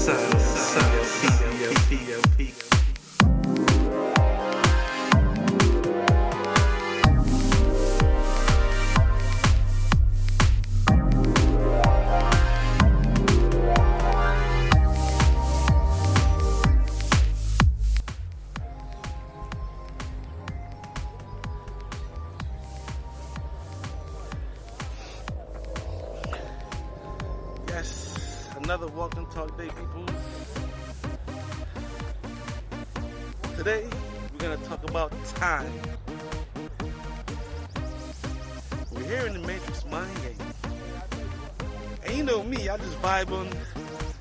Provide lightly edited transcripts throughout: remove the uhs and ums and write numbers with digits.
ClpgotBeats. Yes, another Walk and Talk Day, people. Today, we're going to talk about time. We're here in the Matrix mind game. And you know me, I just vibe on,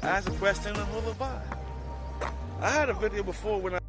I ask a question and hold a vibe. I had a video before when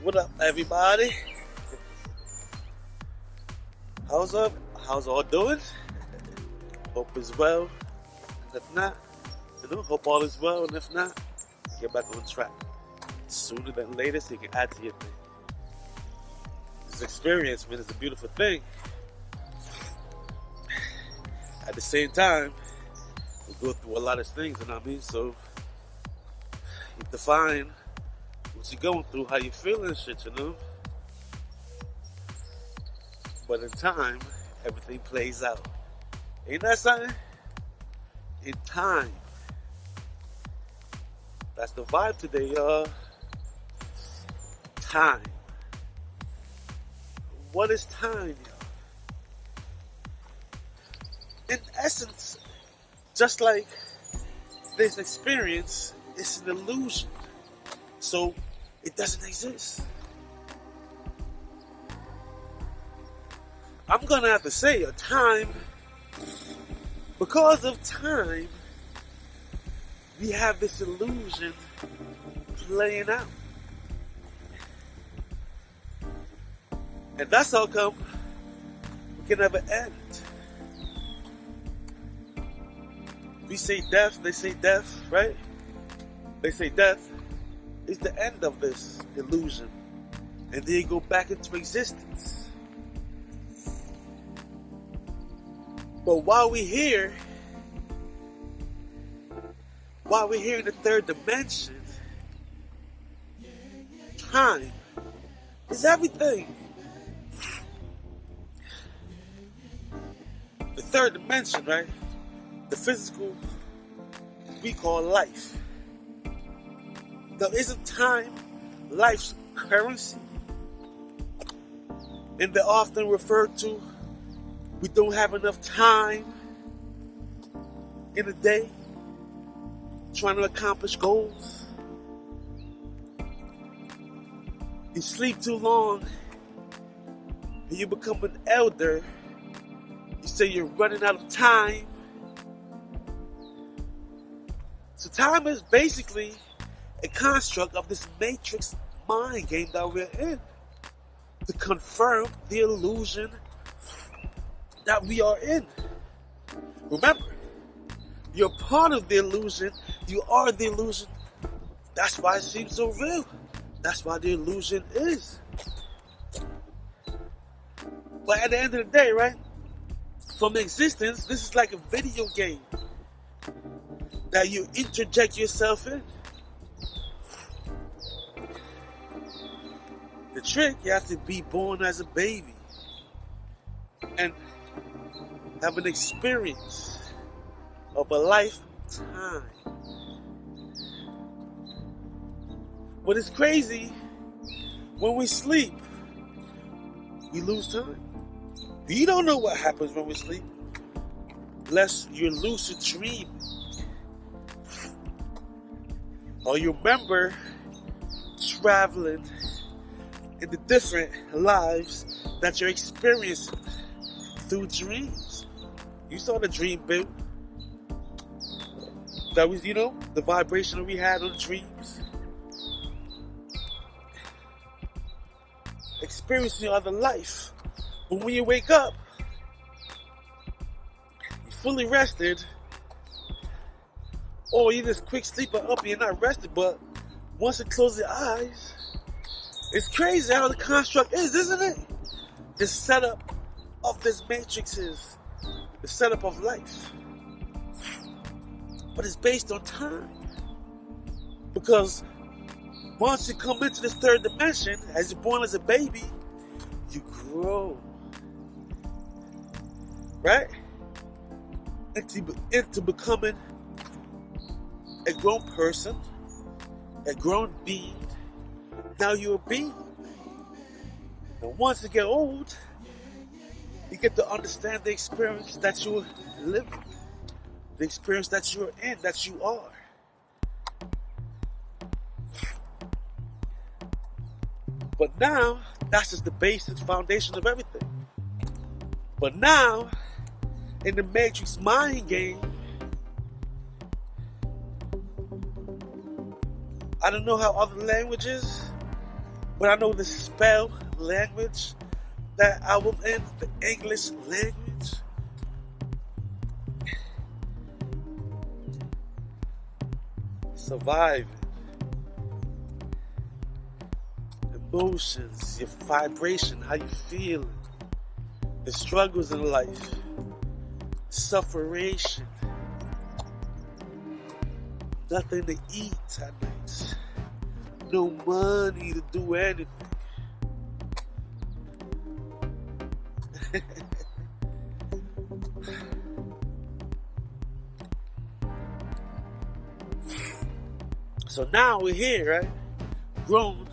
what up, everybody? How's all doing? Hope is well. And if not, hope all is well. And if not, get back on track. Sooner than later, so you can add to your thing. This experience, man, is a beautiful thing. At the same time, we go through a lot of things, you know what I mean? So, you define what you're going through, how you feel and shit, But in time, everything plays out. Ain't that something? In time. That's the vibe today, y'all. Time. What is time, y'all? In essence, just like this experience, it's an illusion. So, it doesn't exist. I'm gonna have to say because of time, we have this illusion playing out. And that's how come we can never end. We say death, they say death, right? They say death is the end of this illusion. And then you go back into existence. But while we're here in the third dimension, time is everything. The third dimension, right? The physical we call life. Now, isn't time life's currency? And they're often referred to, we don't have enough time in a day trying to accomplish goals. You sleep too long and you become an elder. You say you're running out of time. So time is basically a construct of this matrix mind game that we're in to confirm the illusion that we are in. Remember, you're part of the illusion. You are the illusion. That's why it seems so real. That's why the illusion is. But at the end of the day, right? From existence, this is like a video game that you interject yourself in. The trick, you have to be born as a baby. And have an experience of a lifetime. But it's crazy, when we sleep, we lose time. You don't know what happens when we sleep, unless you're lucid dreaming. Or you remember traveling in the different lives that you're experiencing through dreams. You saw the dream build. That was, the vibration we had on the dreams. Experiencing other life. But when you wake up, you're fully rested, or you're just quick sleeper up and you're not rested, but once you close your eyes, it's crazy how the construct is, isn't it? The setup of this matrix is the setup of life. But it's based on time. Because once you come into this third dimension, as you're born as a baby, you grow. Right? Into becoming a grown person, a grown being. Now you're a being. And once you get old, you get to understand the experience that you're living, the experience that you're in, that you are. But now, that's just the basic foundation of everything. But now, in the Matrix mind game, I don't know how other languages, but I know the spell language that I was in, the English language. Surviving. Emotions, your vibration, how you feeling, the struggles in life, sufferation, nothing to eat at night, no money to do anything. So now we're here, right? Grown.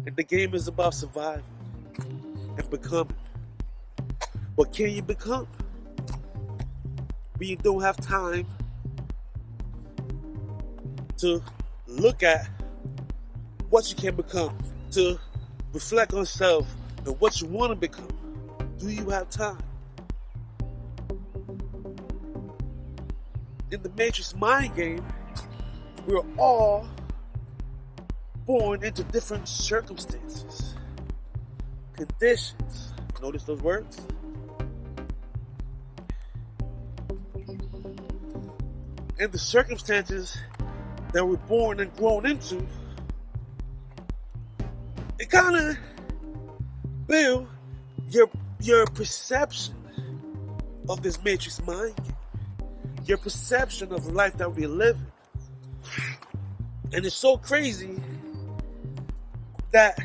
And the game is about surviving and becoming. What can you become when you don't have time to look at what you can become, to reflect on self and what you want to become? Do you have time? In the Matrix mind game, we're all born into different circumstances, conditions. Notice those words? And the circumstances that we're born and grown into, it kind of build your perception of this Matrix mind game, your perception of the life that we're living. And it's so crazy that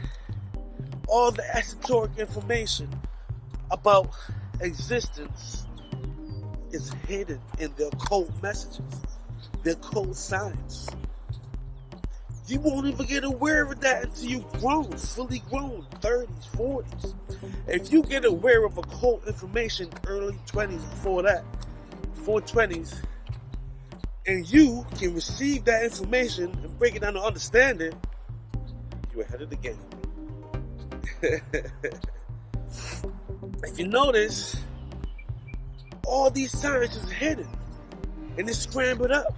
all the esoteric information about existence is hidden in the occult messages, the occult science. You won't even get aware of that until you've grown, fully grown, 30s, 40s. If you get aware of occult information early 20s, before 20s, and you can receive that information and break it down and understand it, you're ahead of the game. If you notice, all these science is hidden and it's scrambled up.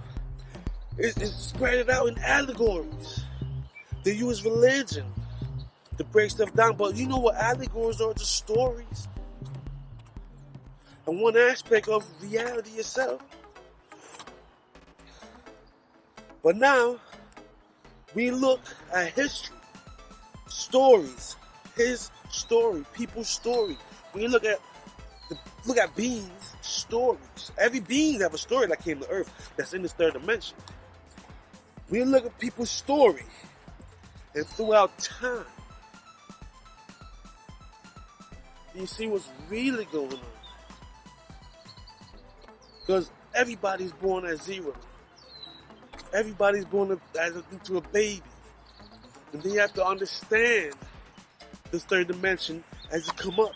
It's spread out in allegories. They use religion to break stuff down, but you know what allegories are? Just stories. And one aspect of reality itself. But now, we look at history, stories, his story, people's story. We look at beings' stories. Every being have a story that came to Earth that's in this third dimension. We look at people's story, and throughout time, you see what's really going on. Because everybody's born at zero. Everybody's born into a baby. And then you have to understand this third dimension as you come up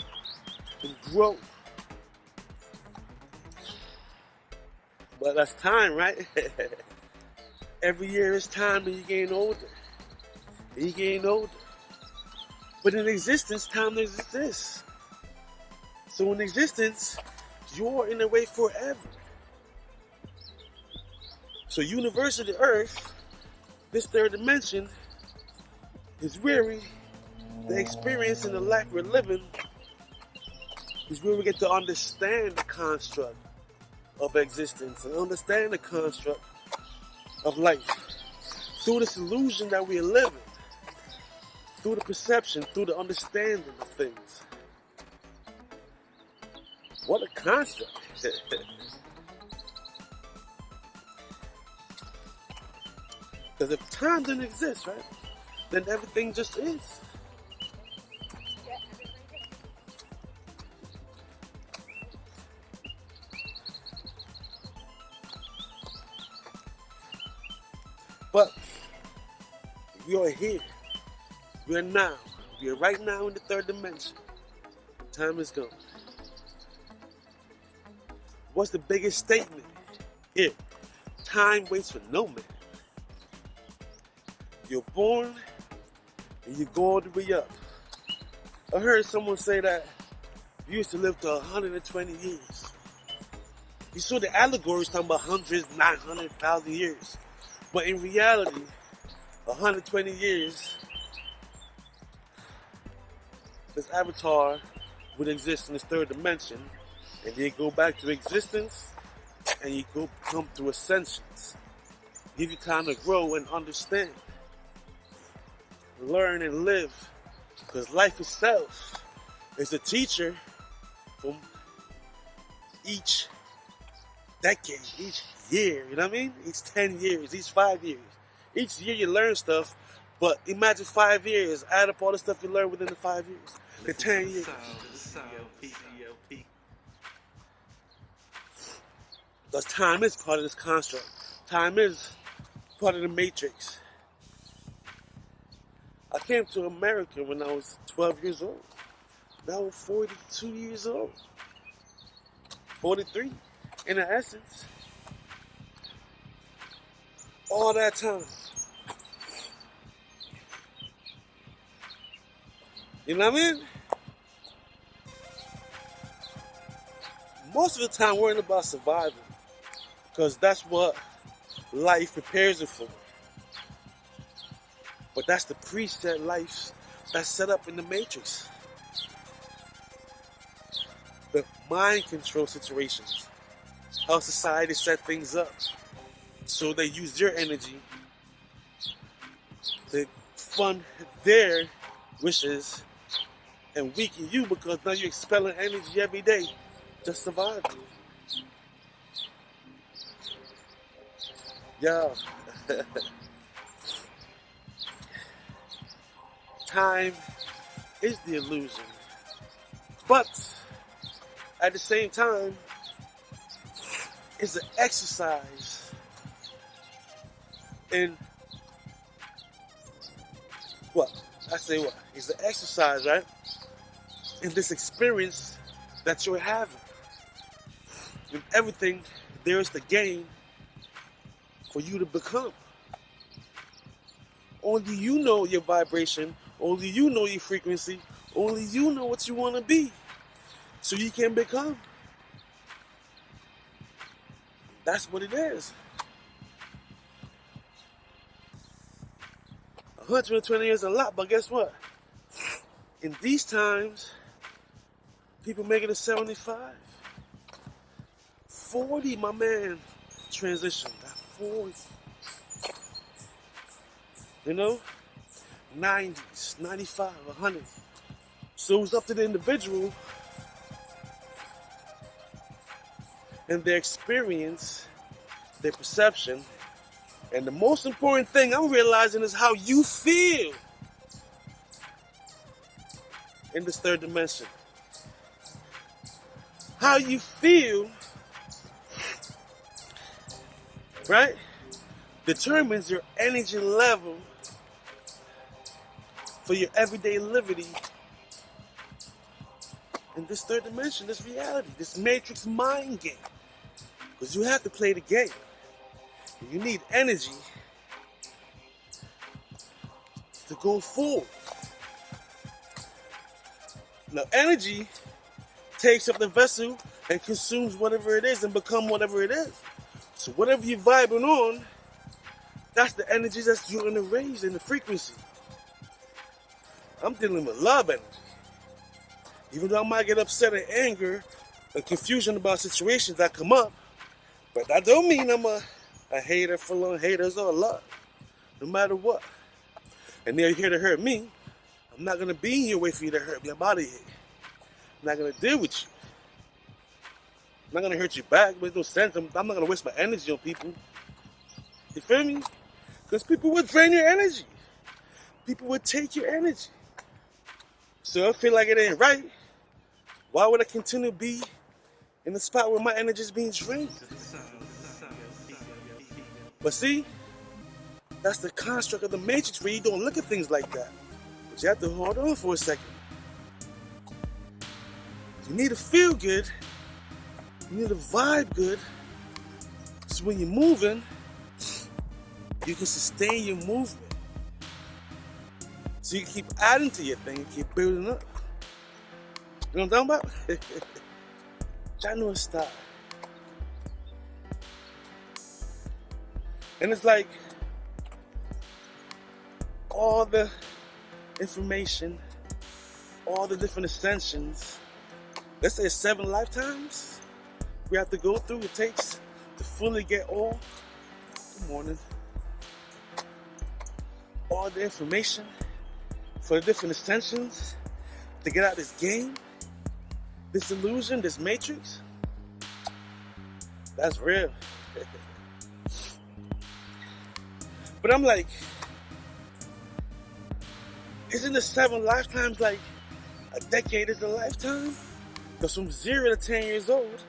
and grow. But that's time, right? Every year is time and you're getting older. And you're getting older. But in existence, time doesn't exist. So in existence, you're in a way forever. So universe of the earth, this third dimension, is really the experience and the life we're living is where we get to understand the construct of existence and understand the construct of life through this illusion that we are living, through the perception, through the understanding of things. What a construct. Because if time didn't exist, right, then everything just is. But we are here. We are now. We are right now in the third dimension. Time is gone. What's the biggest statement here? Time waits for no man. You're born and you go all the way up. I heard someone say that you used to live to 120 years. You saw the allegories talking about hundreds, 900,000 years. But in reality, 120 years, this avatar would exist in this third dimension, and then you go back to existence, and you come through ascensions. Give you time to grow and understand, learn and live, because life itself is a teacher from each decade, each year, you know what I mean? Each 10 years, each 5 years. Each year you learn stuff, but imagine 5 years, add up all the stuff you learned within the 5 years, the 10 years. Because time is part of this construct. Time is part of the matrix. I came to America when I was 12 years old. Now I'm 42 years old. 43, in essence. All that time. You know what I mean? Most of the time worrying about surviving. Because that's what life prepares you for. But that's the preset life that's set up in the matrix. The mind control situations. How society set things up. So they use your energy to fund their wishes and weaken you because now you're expelling energy every day to survive. Yeah. Time is the illusion. But at the same time, it's an exercise in what? I say what? It's an exercise, right? In this experience that you're having. With everything there is to gain for you to become. Only you know your vibration. Only you know your frequency. Only you know what you want to be. So you can become. That's what it is. 120 years is a lot, but guess what? In these times, people make it to 75. 40, my man, transitioned. At 40. You know? 90s, 95, 100. So it's up to the individual and their experience, their perception, and the most important thing I'm realizing is how you feel in this third dimension. how you feel, right, determines your energy level for your everyday liberty in this third dimension, this reality, this matrix mind game. Because you have to play the game. You need energy to go forward. Now, energy takes up the vessel and consumes whatever it is and become whatever it is. So whatever you're vibing on, that's the energy that's you're gonna raise in the frequency. I'm dealing with love energy. Even though I might get upset and anger and confusion about situations that come up, but that don't mean I'm a hater full of haters or love, no matter what. And they're here to hurt me. I'm not gonna be in your way for you to hurt me. I'm out of here. I'm not gonna deal with you. I'm not gonna hurt you back. It makes no sense. I'm not gonna waste my energy on people. You feel me? Because people would drain your energy. People would take your energy. So I feel like it ain't right. Why would I continue to be in the spot where my energy is being drained? But see, that's the construct of the matrix where you don't look at things like that. But you have to hold on for a second. You need to feel good. You need to vibe good. So when you're moving, you can sustain your movement. So you can keep adding to your thing and keep building up. You know what I'm talking about? Y'all know it's style. And it's like all the information, all the different ascensions, let's say 7 lifetimes we have to go through it takes to fully get all, good morning, all the information for the different ascensions to get out this game, this illusion, this matrix. That's real. But I'm like, isn't the 7 lifetimes like a decade is a lifetime? Because from 0 to 10 years old,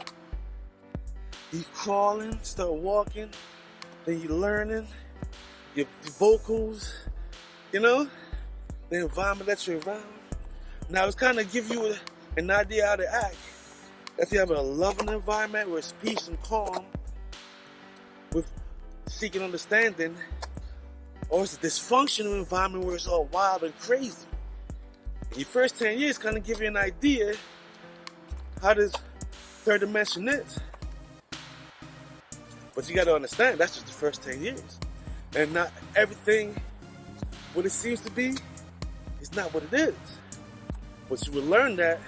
you crawling, start walking, then you learning, your vocals, you know, the environment that you're around. Now it's kind of give you an idea how to act. If you have a loving environment where it's peace and calm, with seeking understanding, or it's a dysfunctional environment where it's all wild and crazy. Your first 10 years kind of give you an idea how this third dimension is. But you got to understand, that's just the first 10 years. And not everything, what it seems to be, is not what it is. But you will learn that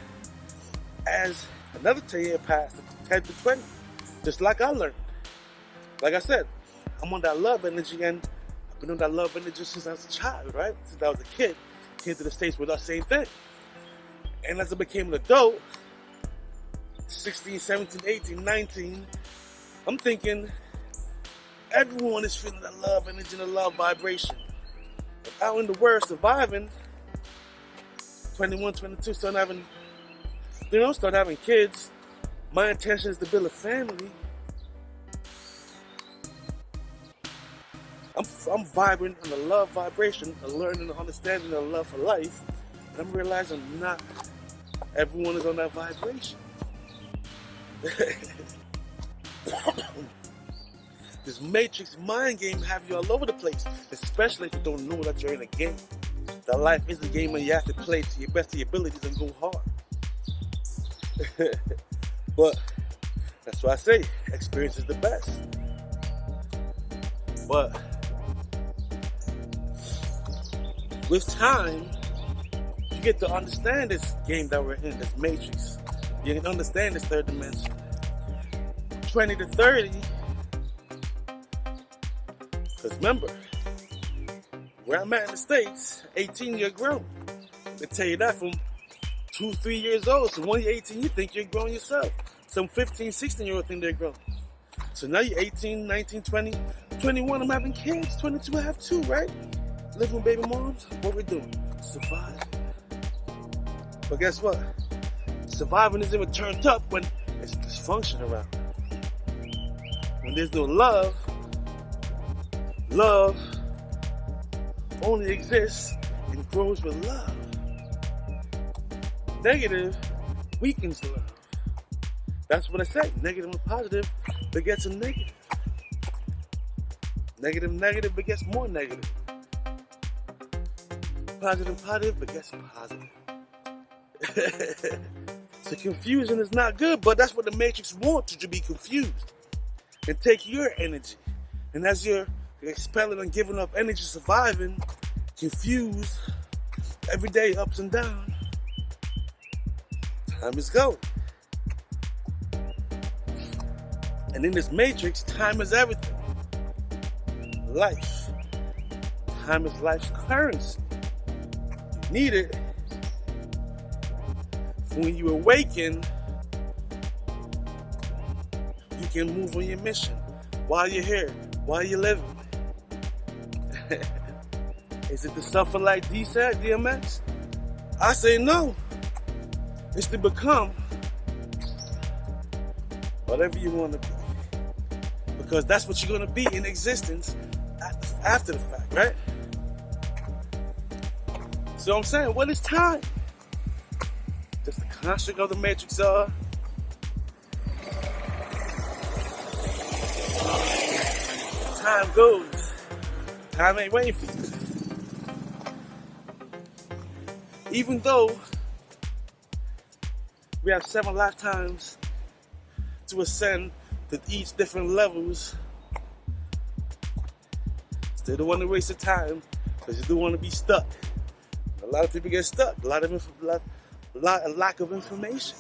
as another 10 years pass, 10 to 20. Just like I learned. Like I said, I'm on that love energy, and I've been on that love energy since I was a child, right? Since I was a kid. Came to the States with that same thing. And as I became an adult, 16, 17, 18, 19, I'm thinking everyone is feeling that love energy and the love vibration. And out in the world, surviving, 21, 22, start having kids. My intention is to build a family. I'm vibrating on the love vibration, and learning and understanding the love for life. And I'm realizing not everyone is on that vibration. This matrix mind game have you all over the place, especially if you don't know that you're in a game. That life is a game and you have to play to your best of your abilities and go hard. But that's why I say experience is the best. But with time, you get to understand this game that we're in, this matrix. You can understand this third dimension. 20 to 30, because remember, where I'm at in the States, 18 you're grown. They tell you that from 2, 3 years old. So when you're 18, you think you're grown yourself. Some 15, 16-year-old think they're grown. So now you're 18, 19, 20, 21, I'm having kids. 22, I have 2, right? Living with baby moms. What we doing? Surviving. But guess what? Surviving isn't even turned up when it's dysfunction around. When there's no love, love only exists and grows with love. Negative weakens love. That's what I say. Negative and positive begets a negative. Negative begets more negative. Positive begets positive. So confusion is not good, but that's what the Matrix wants you to be confused and take your energy. And as you're expelling and giving up energy, surviving, confused, everyday ups and downs, time is going. And in this Matrix, time is everything. Life. Time is life's currency. You need it. When you awaken, you can move on your mission while you're here, while you're living. Is it to suffer like D said, DMX? I say no. It's to become whatever you want to be. Because that's what you're going to be in existence after the fact, right? So I'm saying, what is time? Just the construct of the Matrix, time goes. Time ain't waiting for you. Even though we have 7 lifetimes to ascend to each different levels, still don't want to waste the time because you don't want to be stuck. A lot of people get stuck. A lack of information.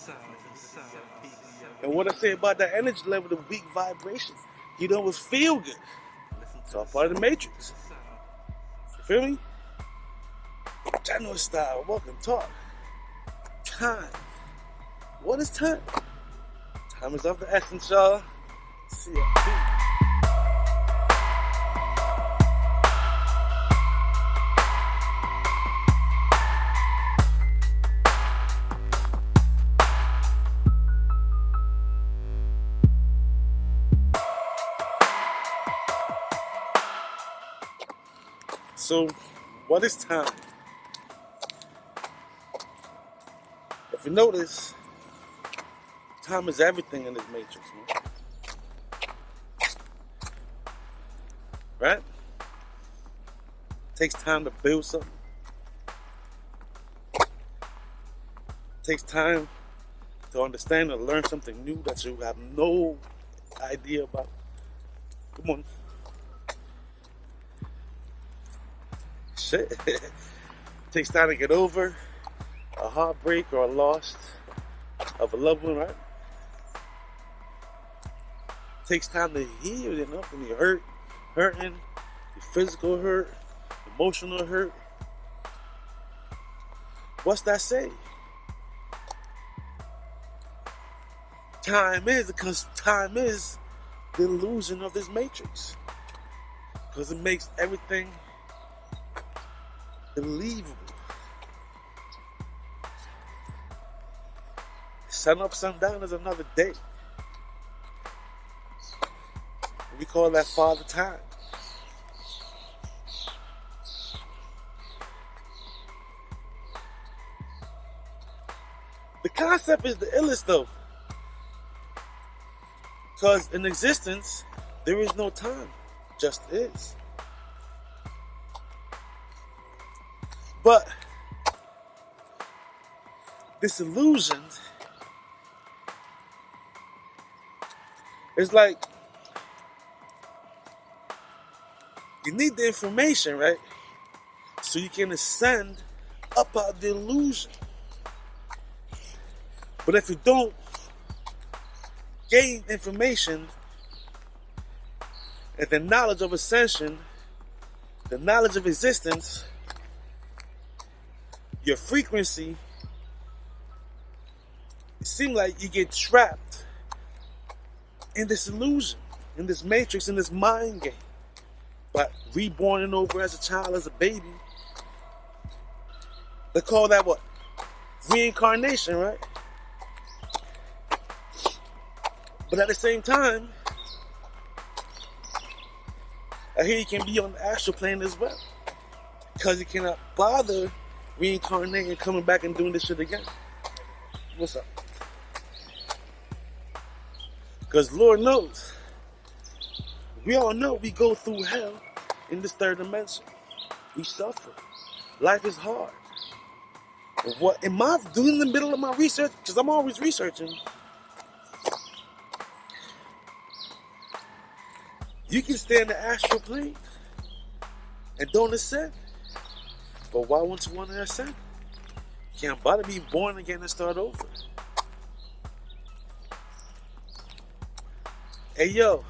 And what I say about that energy level, the weak vibration, you don't always feel good. It's all part of the Matrix. You feel me? General style, walk and talk. Time. What is time? Time is of the essence, y'all. See ya. So, what is time? If you notice, time is everything in this Matrix, man. Right? It takes time to build something. It takes time to understand and learn something new that you have no idea about. Come on. Shit. It takes time to get over a heartbreak or a loss of a loved one, right? It takes time to heal, you know, when you're hurting, your physical hurt, emotional hurt. What's that say? Time is the illusion of this Matrix. Because it makes everything believable. Sun up, sun down is another day. We call that Father Time. The concept is the illest though. Because in existence, there is no time. Just is. But this illusion is like you need the information, right? So you can ascend up out the illusion. But if you don't gain information and the knowledge of ascension, the knowledge of existence, your frequency, it seems like you get trapped in this illusion, in this matrix, in this mind game. But reborn and over as a child, as a baby. They call that what? Reincarnation, right? But at the same time, I hear you can be on the astral plane as well. Because you cannot bother reincarnating and coming back and doing this shit again. What's up? Because Lord knows, we all know we go through hell in this third dimension. We suffer. Life is hard. But what am I doing in the middle of my research? Because I'm always researching. You can stay in the astral plane and don't ascend. But why won't you want to ascend? Can't bother being born again and start over. Hey yo,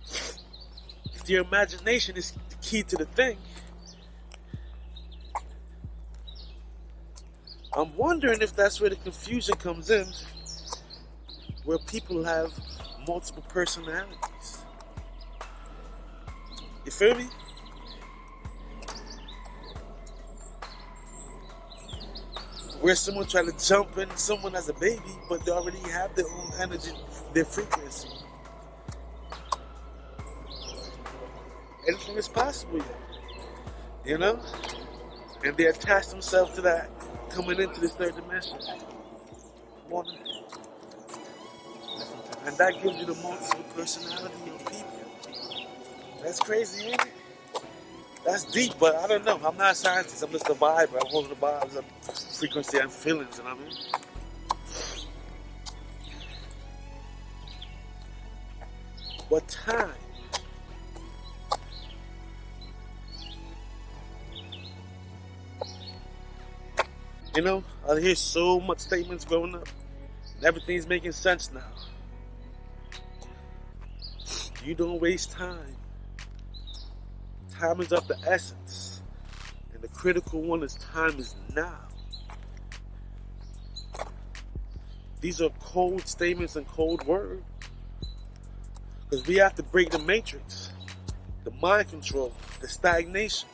if your imagination is the key to the thing, I'm wondering if that's where the confusion comes in, where people have multiple personalities. You feel me? Where someone try to jump in someone as a baby, but they already have their own energy, their frequency. Anything is possible, you know? And they attach themselves to that coming into this third dimension. And that gives you the multiple personality of people. That's crazy, ain't it? That's deep, but I don't know. I'm not a scientist. I'm just a vibe. I'm holding the vibes of frequency and feelings, you know what I mean? What time? You know, I hear so much statements growing up, and everything's making sense now. You don't waste time. Time is of the essence, and the critical one is time is now. These are cold statements and cold words, because we have to break the matrix, the mind control, the stagnation.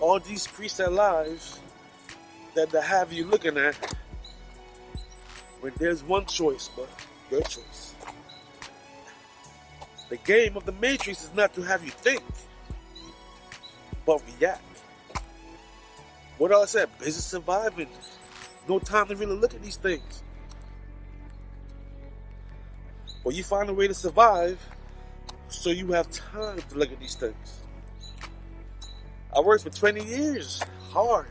All these preset lives that they have you looking at, when there's one choice, but your choice. The game of the matrix is not to have you think, but react. What else I said? Busy surviving. No time to really look at these things. Well, you find a way to survive so you have time to look at these things. I worked for 20 years, hard.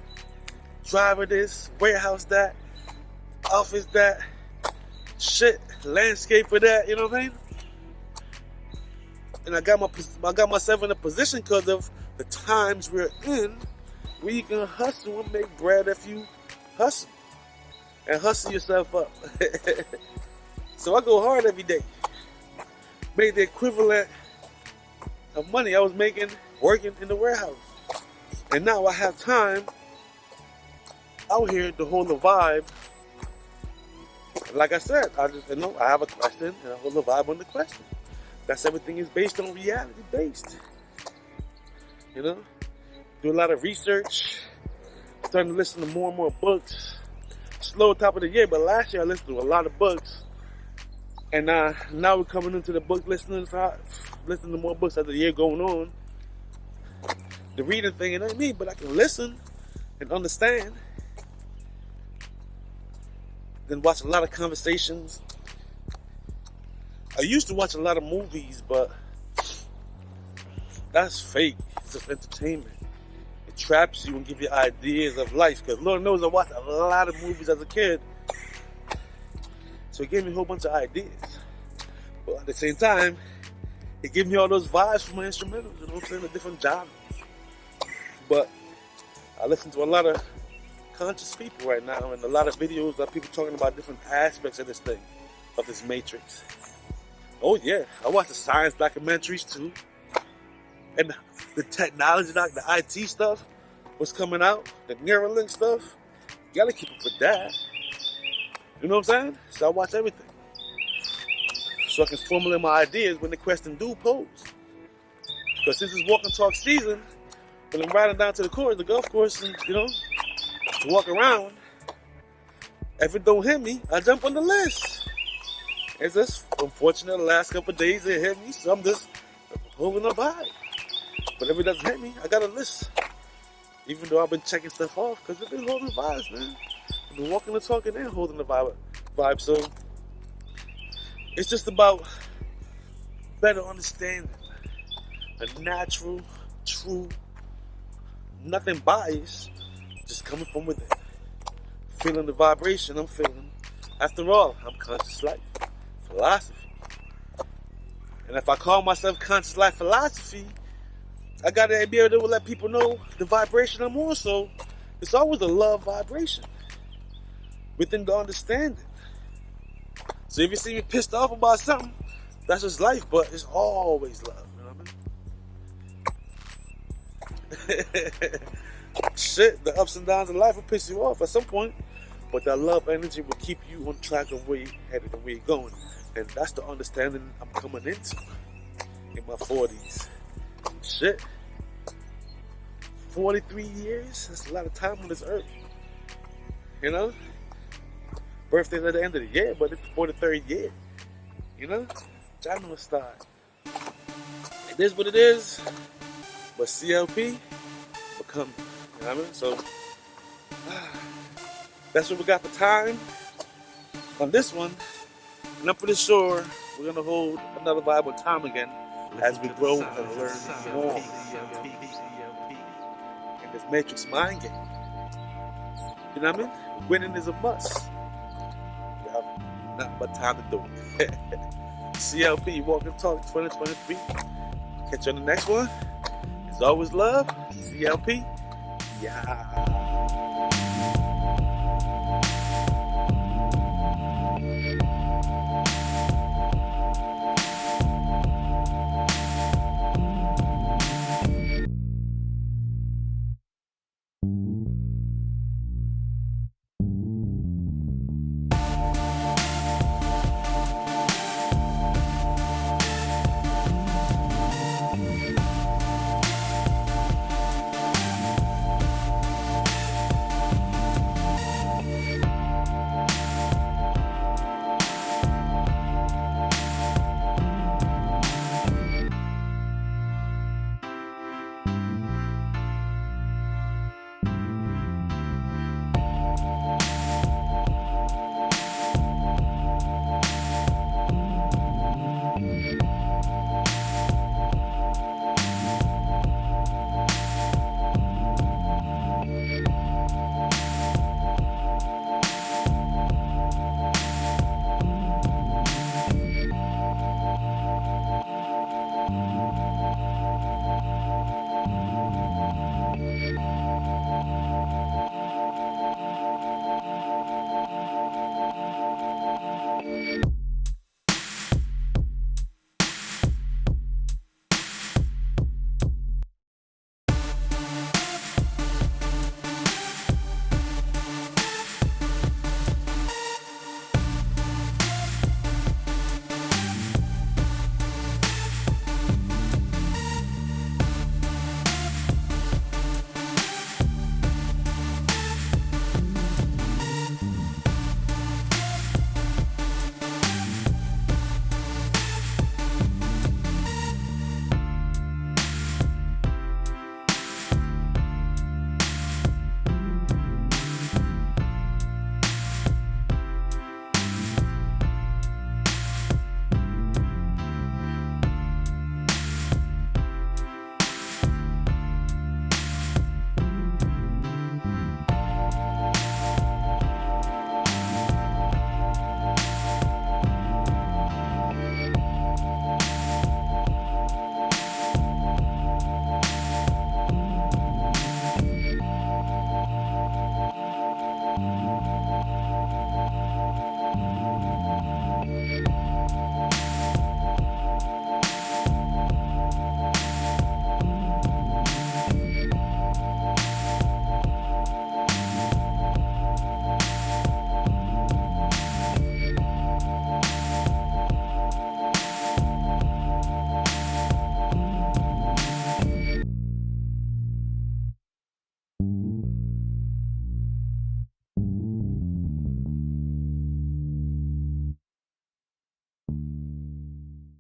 Driver this, warehouse that, office that, shit, landscaper that, you know what I mean? And I got myself in a position because of the times we're in, where you can hustle and make bread if you hustle. And hustle yourself up. So I go hard every day. Made the equivalent of money I was making working in the warehouse. And now I have time out here to hold the vibe. Like I said, I have a question and I hold the vibe on the question. That's everything is based on reality based. You know? Do a lot of research. Starting to listen to more and more books. Slow top of the year, but last year I listened to a lot of books. And now we're coming into the book listening to more books as the year going on. The reading thing, it ain't me, but I can listen and understand. Then watch a lot of conversations. I used to watch a lot of movies, but that's fake. It's just entertainment. It traps you and gives you ideas of life. Because Lord knows I watched a lot of movies as a kid. So it gave me a whole bunch of ideas. But at the same time, it gave me all those vibes from my instrumentals. You know what I'm saying? The different genres. But I listen to a lot of conscious people right now and a lot of videos of people talking about different aspects of this thing, of this matrix. Oh yeah, I watch the science documentaries too. And the technology, the IT stuff, what's coming out, the Neuralink stuff, you gotta keep up with that. You know what I'm saying? So I watch everything. So I can formulate my ideas when the question do pose. Because since it's walk and talk season, when I'm riding down to the course, the golf course, and, you know, to walk around. If it don't hit me, I jump on the list. It's just unfortunate the last couple of days it hit me, so I'm just holding a vibe. But if it doesn't hit me, I got a list. Even though I've been checking stuff off, because I've been holding vibes, man. I've been walking and talking and holding the vibe. So it's just about better understanding a natural, true, nothing biased, just coming from within. Feeling the vibration I'm feeling. After all, I'm conscious life philosophy. And if I call myself conscious life philosophy, I gotta be able to let people know the vibration I'm on. So it's always a love vibration within the understanding. So if you see me pissed off about something, that's just life, but it's always love. You know what I mean? Shit, the ups and downs of life will piss you off at some point, but that love energy will keep you on track of where you're headed and where you're going. And that's the understanding I'm coming into in my 40s. Shit. 43 years? That's a lot of time on this earth. You know? Birthday's at the end of the year, but it's the 43rd year. You know? January start. It is what it is. But CLP become. You know what I mean? So that's what we got for time on this one. And I'm pretty sure we're gonna hold another vibe on time again as we grow and learn more in this Matrix mind game. You know what I mean? Winning is a must. We have nothing but time to do it. CLP Walk and Talk 2023. Catch you on the next one. It's always love. CLP. Yeah.